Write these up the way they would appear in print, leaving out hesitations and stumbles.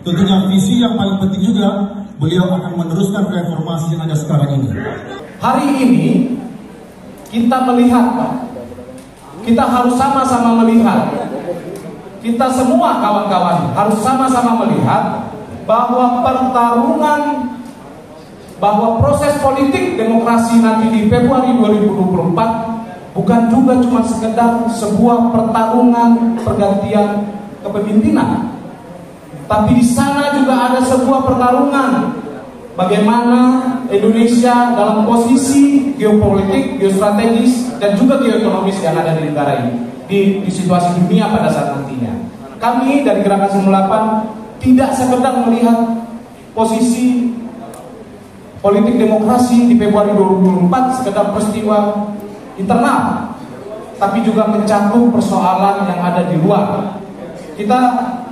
Tentunya visi yang paling penting juga, beliau akan meneruskan reformasi yang ada sekarang ini. Hari ini kita melihat, Pak, kita harus sama-sama melihat, kita semua kawan-kawan harus sama-sama melihat bahwa bahwa proses politik demokrasi nanti di Februari 2024 bukan juga cuma sekedar sebuah pertarungan pergantian kepemimpinan, tapi di sana juga ada sebuah pertarungan bagaimana Indonesia dalam posisi geopolitik, geostrategis, dan juga geoekonomis yang ada di negara ini, di situasi dunia pada saat nantinya. Kami dari Gerakan 98 tidak sekedar melihat posisi politik demokrasi di Februari 2024 sekedar peristiwa internal, tapi juga mencakup persoalan yang ada di luar. Kita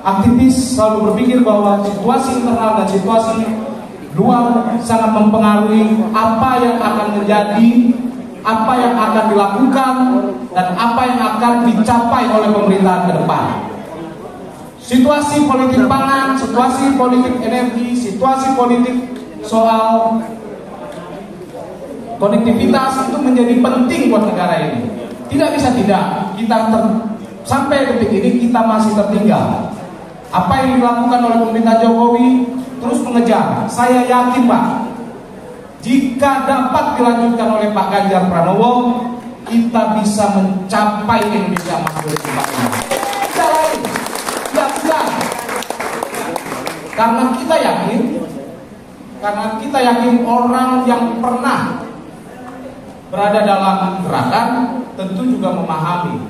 aktivis selalu berpikir bahwa situasi internal dan situasi luar sangat mempengaruhi apa yang akan menjadi, apa yang akan dilakukan, dan apa yang akan dicapai oleh pemerintahan ke depan. Situasi politik pangan, situasi politik energi, situasi politik soal konektivitas itu menjadi penting buat negara ini. Tidak bisa tidak, sampai detik ini kita masih tertinggal. Apa yang dilakukan oleh pemerintah Jokowi terus mengejar. Saya yakin, Pak, jika dapat dilanjutkan oleh Pak Ganjar Pranowo, kita bisa mencapai Indonesia Emas 2045. Tidak lain, tidak bukan. Karena kita yakin orang yang pernah berada dalam gerakan tentu juga memahami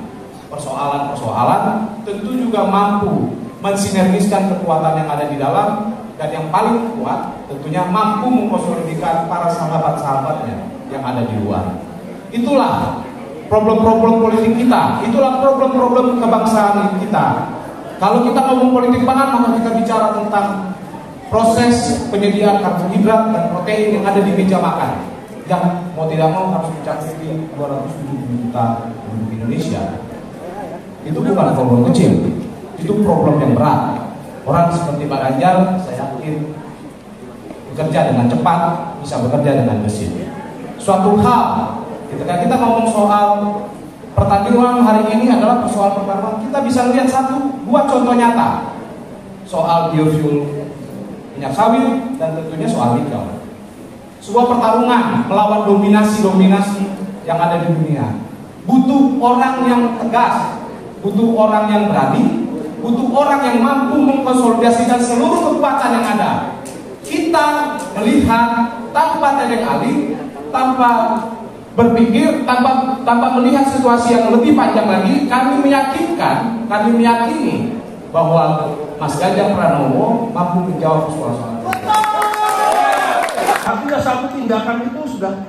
persoalan-persoalan, tentu juga mampu mensinergiskan kekuatan yang ada di dalam, dan yang paling kuat tentunya mampu mengkonsolidasikan para sahabat-sahabatnya yang ada di luar. Itulah problem-problem politik kita, itulah problem-problem kebangsaan kita. Kalau kita ngomong politik pangan, maka kita bicara tentang proses penyediaan karbohidrat dan protein yang ada di meja makan, yang mau tidak mau harus mencapai 270 juta penduduk Indonesia. Itu bukan problem kecil, itu problem yang berat. Orang seperti Pak Ganjar, saya yakin bekerja dengan cepat, bisa bekerja dengan gesit. Suatu hal, ketika kita ngomong soal pertarungan hari ini adalah persoalan pertarungan, kita bisa lihat dua contoh nyata soal biofuel minyak sawit dan tentunya soal nikel. Sebuah pertarungan melawan dominasi-dominasi yang ada di dunia. Butuh orang yang tegas, butuh orang yang berani, butuh orang yang mampu mengkonsolidasikan seluruh kekuatan yang ada. Kita melihat tanpa tedeng alih, tanpa berpikir, tanpa melihat situasi yang lebih panjang lagi, kami meyakini bahwa Mas Ganjar Pranowo mampu menjawab soal-soal. Artinya satu tindakan itu sudah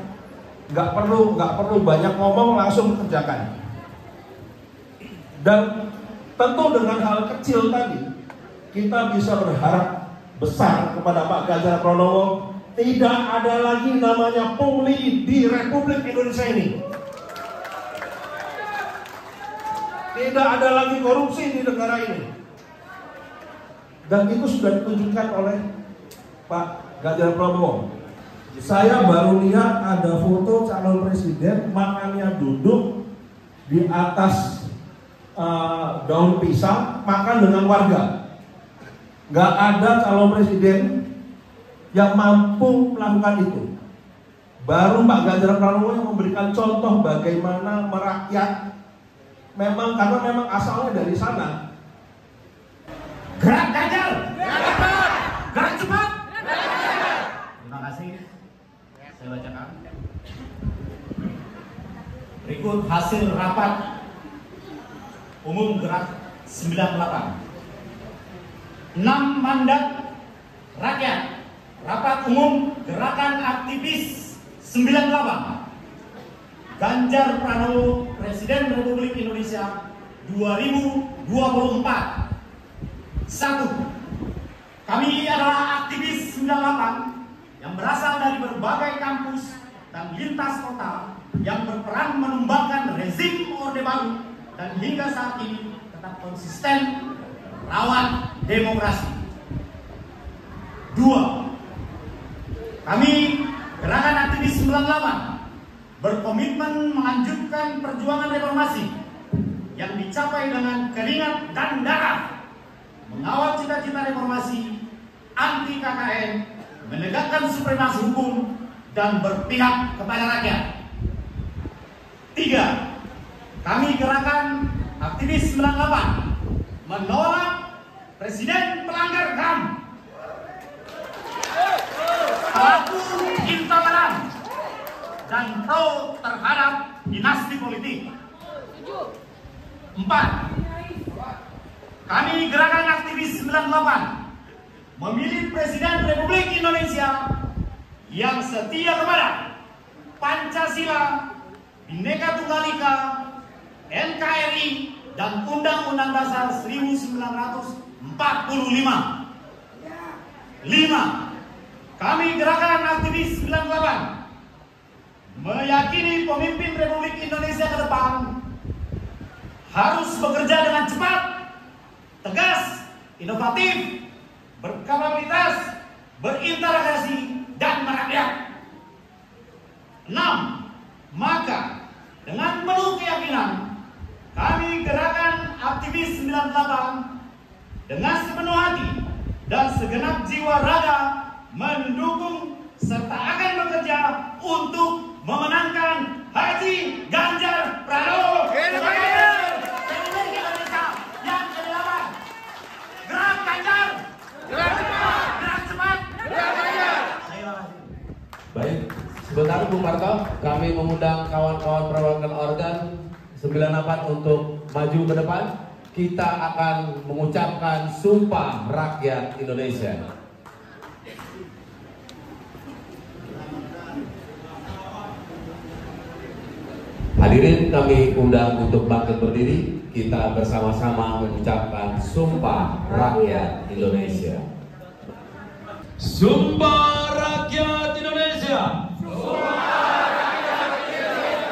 nggak perlu banyak ngomong, langsung kerjakan. Dan tentu dengan hal kecil tadi kita bisa berharap besar kepada Pak Ganjar Pranowo. Tidak ada lagi namanya pungli di Republik Indonesia ini. Tidak ada lagi korupsi di negara ini. Dan itu sudah ditunjukkan oleh Pak Ganjar Pranowo. Saya baru lihat ada foto calon presiden makannya duduk di atas daun pisang, makan dengan warga. Gak ada calon presiden yang mampu melakukan itu. Baru Pak Ganjar Pranowo yang memberikan contoh bagaimana merakyat, karena memang asalnya dari sana. Gerak Ganjar, gerak cepat. Terima kasih. Saya bacakan. Berikut hasil rapat umum gerak 98. 6 mandat rakyat. Rapat umum gerakan aktivis 98. Ganjar Pranowo Presiden Republik Indonesia 2024. 1. Kami adalah aktivis 98 yang berasal dari berbagai kampus dan lintas kota yang berperan menumbangkan rezim Orde Baru dan hingga saat ini tetap konsisten merawat demokrasi. 2. Kami Gerakan Aktivis 98 berkomitmen melanjutkan perjuangan reformasi yang dicapai dengan keringat dan darah, mengawal cita-cita reformasi, anti KKN, menegakkan supremasi hukum, dan berpihak kepada rakyat. 3. Kami Gerakan Aktivis 98 menolak Presiden pelanggar HAM, pelaku intoleran, dan pro terhadap dinasti politik. 4. Kami Gerakan Aktivis 98 memilih Presiden Republik Indonesia yang setia kepada Pancasila, Bhinneka Tunggal Ika, NKRI, dan Undang-Undang Dasar 1945. 5. Kami Gerakan Aktivis 98 meyakini pemimpin Republik Indonesia ke depan harus bekerja dengan cepat, tegas, inovatif, berkapabilitas, berintegrasi, dan merakyat. 6. Maka dengan penuh keyakinan kami Gerakan Aktivis 98 dengan sepenuh hati dan segenap jiwa raga mendukung serta akan bekerja untuk memenangkan Haji Ganjar Pranowo sebagai Presiden Indonesia yang ke-8. Gerak Ganjar, gerak cepat, gerak cepat, gerak Ganjar. Baik, sebentar Bung Marto, kami mengundang kawan-kawan perwakilan organ 98 untuk maju ke depan. Kita akan mengucapkan Sumpah Rakyat Indonesia. Hadirin kami undang untuk bangkit berdiri. Kita bersama-sama mengucapkan Sumpah Rakyat Indonesia. Sumpah Rakyat Indonesia. Sumpah Rakyat Indonesia.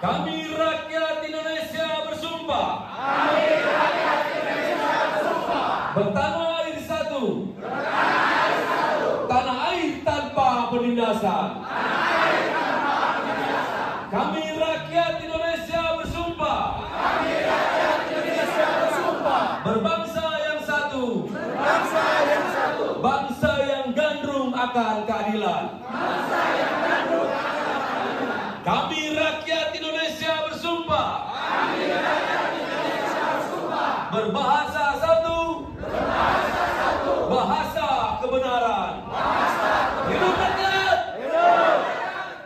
Kami rakyat Indonesia bersumpah. Kami rakyat Indonesia bersumpah. Bertanah air satu. Bertanah air satu. Tanah air tanpa penindasan. Tanah air tanpa penindasan. Kami rakyat Indonesia bersumpah. Kami rakyat Indonesia bersumpah. Berbangsa yang satu. Berbangsa yang satu. Bangsa yang gandrung akan keadilan. Bangsa yang gandrung akan keadilan. Kami rakyat Indonesia bersumpah. Kami rakyat Indonesia bersumpah. Berbahasa satu. Berbahasa satu. Bahasa kebenaran. Bahasa kebenaran. Hidup rakyat. Hidup.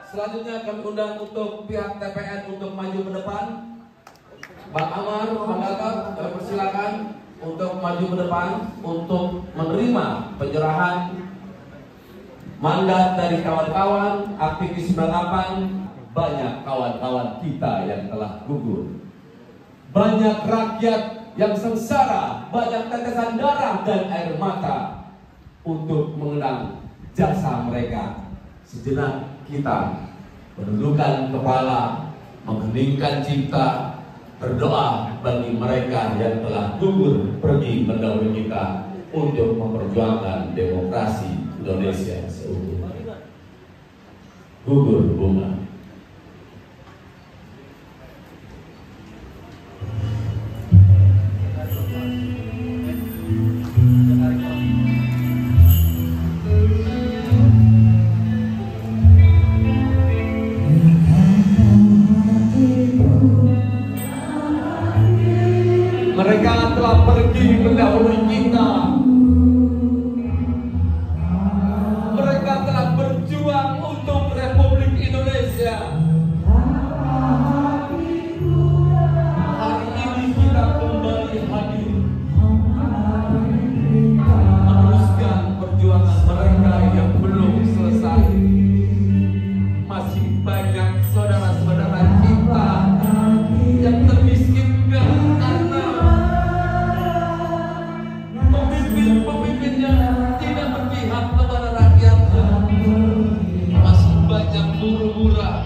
Selanjutnya kami undang untuk pihak TPN untuk maju ke depan. Bang Amar, Bang Gatot, kami persilakan untuk maju ke depan untuk menerima penyerahan mandat dari kawan-kawan aktivis 98. Banyak kawan-kawan kita yang telah gugur. Banyak rakyat yang sengsara, banyak tetesan darah dan air mata untuk mengenang jasa mereka. Sejenak kita menundukkan kepala, mengheningkan cipta, berdoa bagi mereka yang telah gugur pergi mendahului kita untuk memperjuangkan demokrasi Indonesia seutuhnya. Gugur bunga. Mereka telah pergi mendahului kita. Mereka telah berjuang untuk Republik Indonesia. Hari ini kita kembali hadir meneruskan perjuangan mereka yang belum selesai. Masih banyak saudara-saudara kita yang termiskinkan karena pemimpinnya tidak berpihak kepada rakyatnya. Masih banyak buruh murah,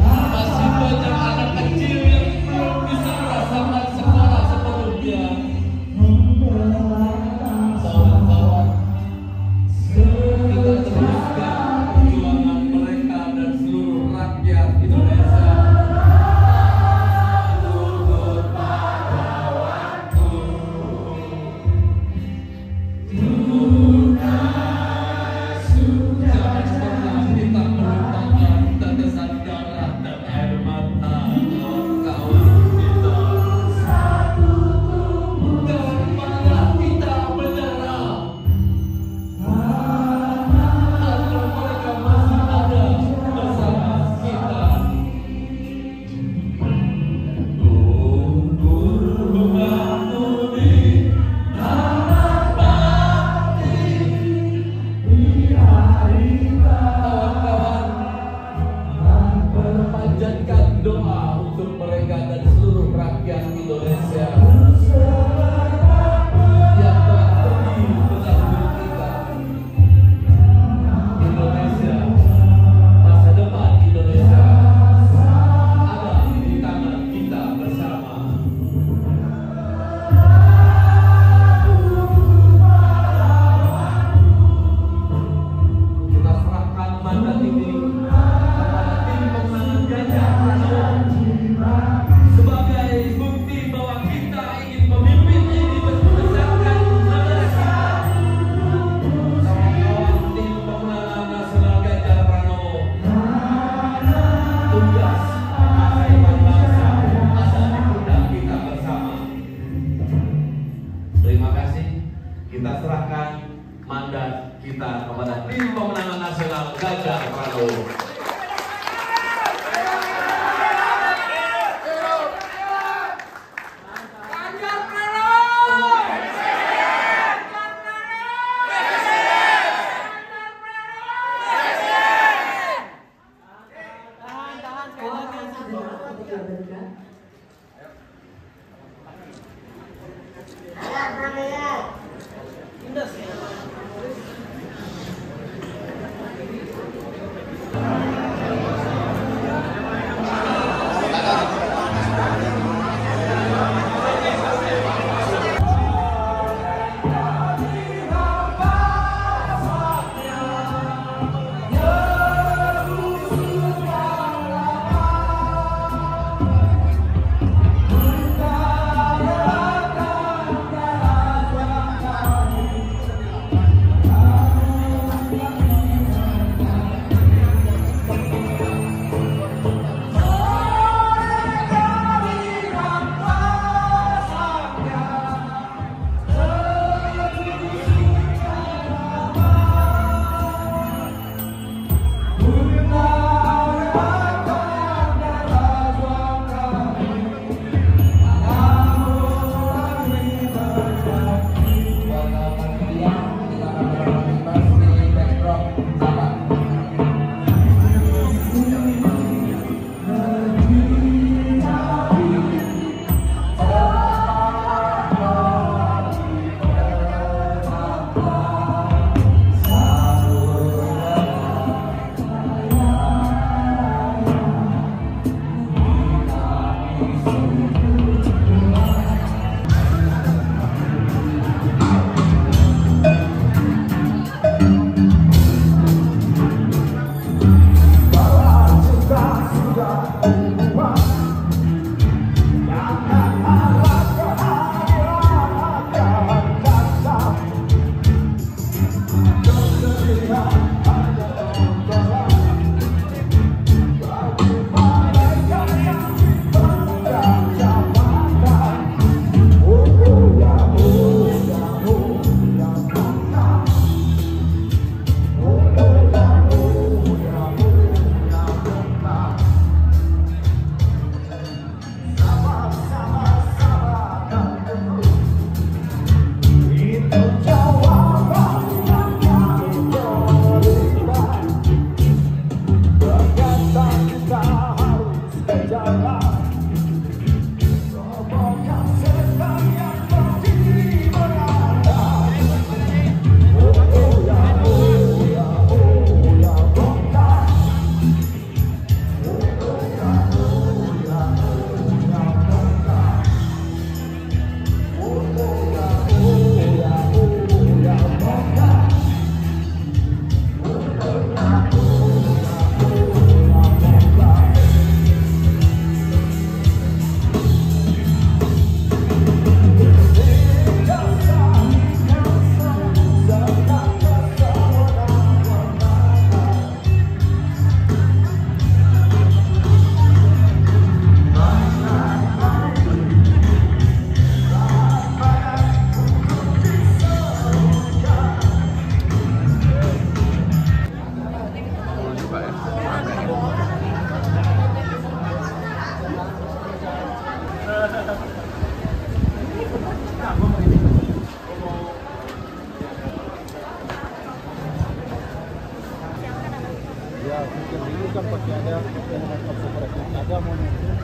masih banyak anak kecil yang belum bisa merasakan sekolah sepenuhnya. Kawan-kawan, kita kepada tim pemenangan nasional Ganjar Pranowo.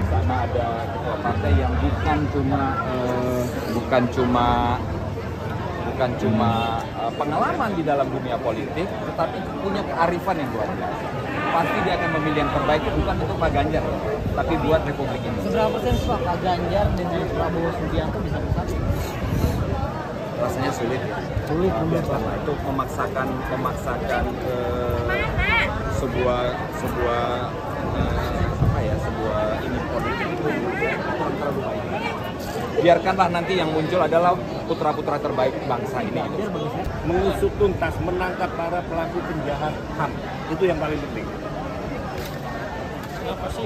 Sana ada ketua partai yang bukan cuma pengalaman di dalam dunia politik, tetapi punya kearifan yang luar biasa. Pasti dia akan memilih yang terbaik bukan untuk Pak Ganjar, tapi buat Republik Indonesia. Seberapa persen Pak Ganjar dengan Prabowo Subianto bisa bersatu? Rasanya sulit. Sulit itu memaksakan sebuah ini politik itu terlalu baik. Biarkanlah nanti yang muncul adalah putra-putra terbaik bangsa ini. Mengusut tuntas, menangkap para pelaku penjahat HAM, itu yang paling penting. Kenapa sih?